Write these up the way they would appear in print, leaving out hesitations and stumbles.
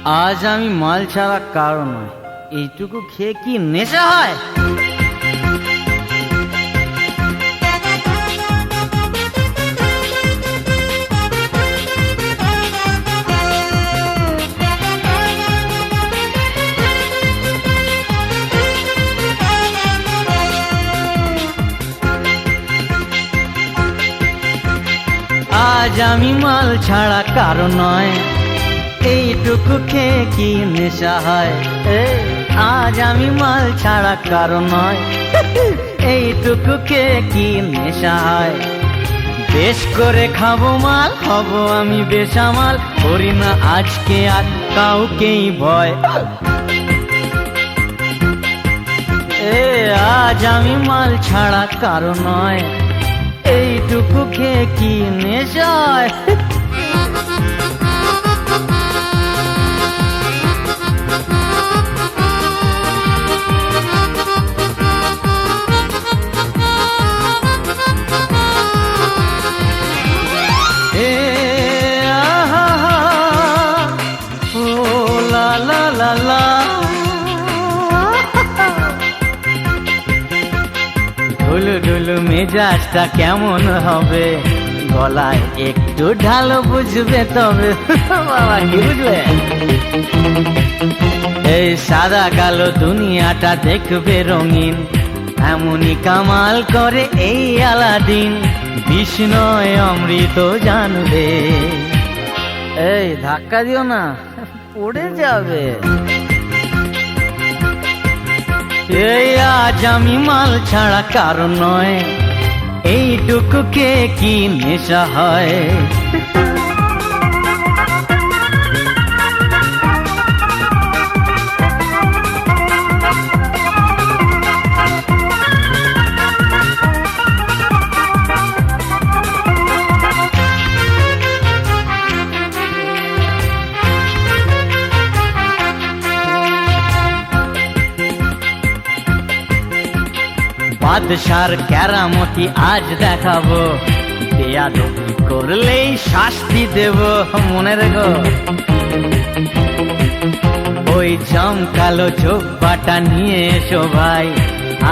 আজ আমি মাল ছাড়া কারো নয়, এইটুকু খেয়ে কি নেশা হয়? আজ আমি মাল ছাড়া কারো নয়, এইটুকু খেয়ে কি নেশা হয়? আজ আমি মাল ছাড়া কারো নয়, এইটুকু খেয়ে কি নেশা হয়? বেশ করে খাবো মাল, হব আমি বেসামাল, করি না আজকে আর কাউকেই ভয়। আজ আমি মাল ছাড়া কারো নয়, এইটুকু খেয়ে কি নেশা হয়? ঢুলু ঢুলু মেজাজটা কেমন হবে, গলায় একটু ঢালো বুঝবে তবে। বাবা কি বুঝবে? এই সাদা কালো দুনিয়াটা দেখবে রঙিন, এমনই কামাল করে এই আলাদিন, বিষ্ণয় অমৃত জানবে। এই ধাক্কা দিও না, পড়ে যাবে। এই আজ আমি মাল ছাড়া কারো নয়, এইটুকু খেয়ে কি নেশা হয়? বাদশার কেরামতি আজ দেখাবো, বেয়াদবি করলেই শাস্তি দেব, মনে রেখো। ওই জমকালো জব্বাটা নিয়ে এসো ভাই,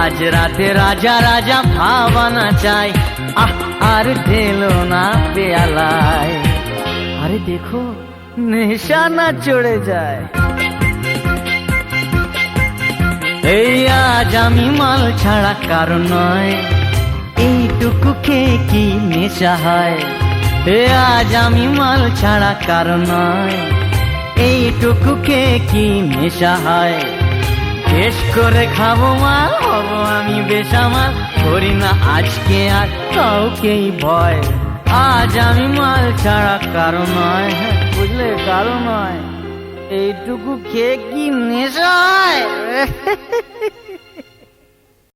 আজ রাতে রাজা রাজা ভাবানা চাই। আর ঢেলো না পেয়ালায়, আরে দেখো নেশা না চড়ে যায়। এই আজ আমি মাল ছাড়া কারো নয়, এইটুকু খেয়ে কি নেশা হয়? আজ আমি মাল ছাড়া কারো নয়, এইটুকু খেয়ে কি নেশা হয়? বেশ করে খাবো মাল, হব আমি বেসামাল, করি না আজকে আর কাউকেই ভয়। আজ আমি মাল ছাড়া কারো নয়, বুঝলে, কারো নয়, এইটুকু খেয়ে কি নেশা হয়?